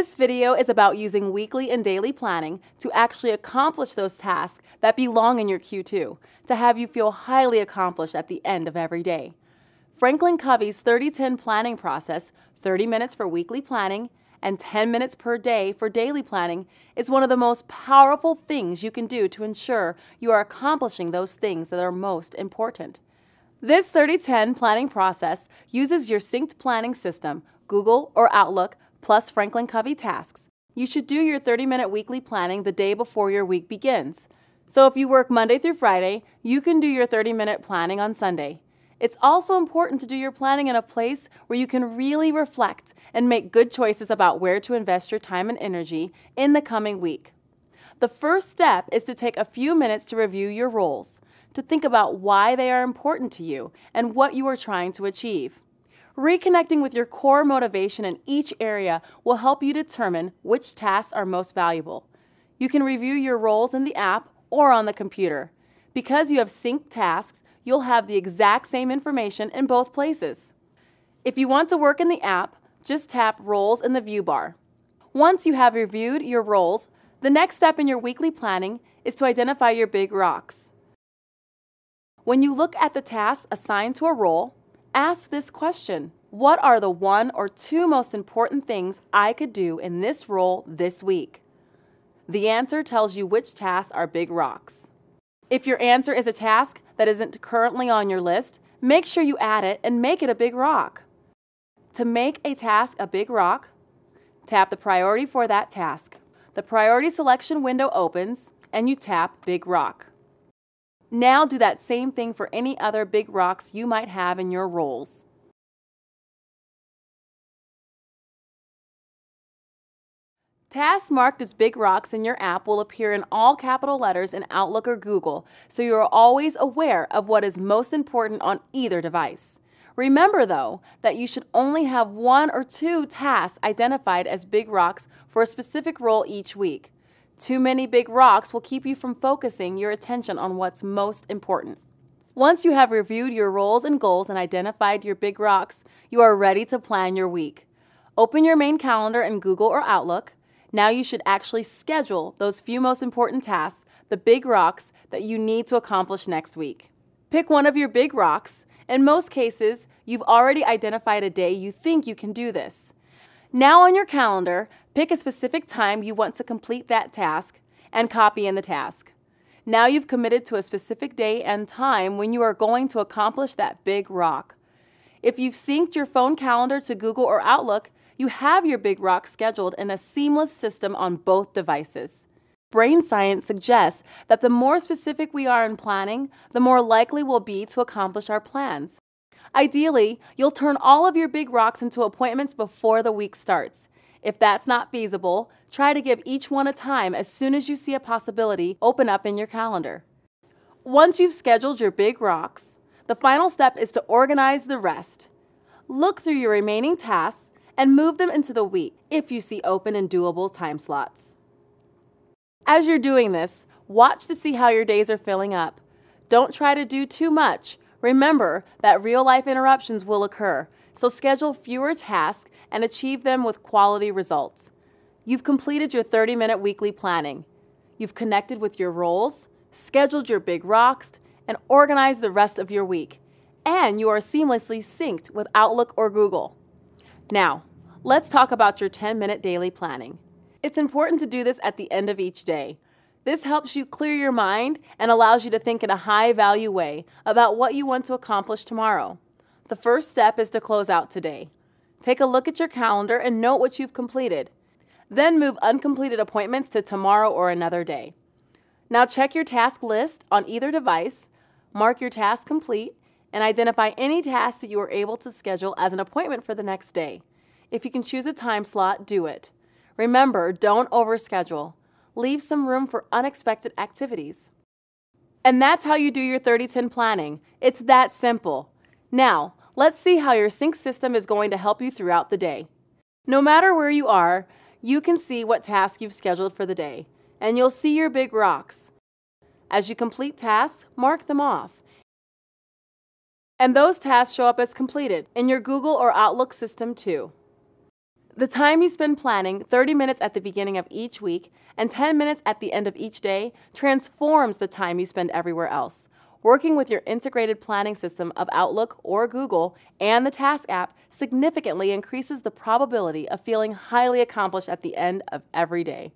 This video is about using weekly and daily planning to actually accomplish those tasks that belong in your Q2 to have you feel highly accomplished at the end of every day. Franklincovey's 30-10 planning process, 30 minutes for weekly planning and 10 minutes per day for daily planning, is one of the most powerful things you can do to ensure you are accomplishing those things that are most important. This 30-10 planning process uses your synced planning system, Google or Outlook, plus Franklincovey tasks. You should do your 30-minute weekly planning the day before your week begins. So if you work Monday through Friday, you can do your 30-minute planning on Sunday. It's also important to do your planning in a place where you can really reflect and make good choices about where to invest your time and energy in the coming week. The first step is to take a few minutes to review your roles, to think about why they are important to you and what you are trying to achieve. Reconnecting with your core motivation in each area will help you determine which tasks are most valuable. You can review your roles in the app or on the computer. Because you have synced tasks, you'll have the exact same information in both places. If you want to work in the app, just tap Roles in the view bar. Once you have reviewed your roles, the next step in your weekly planning is to identify your big rocks. When you look at the tasks assigned to a role, ask this question: what are the 1 or 2 most important things I could do in this role this week? The answer tells you which tasks are big rocks. If your answer is a task that isn't currently on your list, make sure you add it and make it a big rock. To make a task a big rock, tap the priority for that task. The priority selection window opens and you tap Big Rock. Now do that same thing for any other big rocks you might have in your roles. Tasks marked as big rocks in your app will appear in all capital letters in Outlook or Google, so you are always aware of what is most important on either device. Remember, though, that you should only have 1 or 2 tasks identified as big rocks for a specific role each week. Too many big rocks will keep you from focusing your attention on what's most important. Once you have reviewed your roles and goals and identified your big rocks, you are ready to plan your week. Open your main calendar in Google or Outlook. Now you should actually schedule those few most important tasks, the big rocks that you need to accomplish next week. Pick one of your big rocks. In most cases, you've already identified a day you think you can do this. Now on your calendar, pick a specific time you want to complete that task and copy in the task. Now you've committed to a specific day and time when you are going to accomplish that big rock. If you've synced your phone calendar to Google or Outlook, you have your big rock scheduled in a seamless system on both devices. Brain science suggests that the more specific we are in planning, the more likely we'll be to accomplish our plans. Ideally, you'll turn all of your big rocks into appointments before the week starts. If that's not feasible, try to give each one a time as soon as you see a possibility open up in your calendar. Once you've scheduled your big rocks, the final step is to organize the rest. Look through your remaining tasks and move them into the week if you see open and doable time slots. As you're doing this, watch to see how your days are filling up. Don't try to do too much. Remember that real-life interruptions will occur, so schedule fewer tasks and achieve them with quality results. You've completed your 30-minute weekly planning. You've connected with your roles, scheduled your big rocks, and organized the rest of your week. And you are seamlessly synced with Outlook or Google. Now, let's talk about your 10-minute daily planning. It's important to do this at the end of each day. This helps you clear your mind and allows you to think in a high-value way about what you want to accomplish tomorrow. The first step is to close out today. Take a look at your calendar and note what you've completed. Then move uncompleted appointments to tomorrow or another day. Now check your task list on either device, mark your task complete, and identify any task that you are able to schedule as an appointment for the next day. If you can choose a time slot, do it. Remember, don't overschedule. Leave some room for unexpected activities. And that's how you do your 30-10 planning. It's that simple. Now, let's see how your sync system is going to help you throughout the day. No matter where you are, you can see what tasks you've scheduled for the day, and you'll see your big rocks. As you complete tasks, mark them off. And those tasks show up as completed in your Google or Outlook system too. The time you spend planning, 30 minutes at the beginning of each week and 10 minutes at the end of each day, transforms the time you spend everywhere else. Working with your integrated planning system of Outlook or Google and the Task app significantly increases the probability of feeling highly accomplished at the end of every day.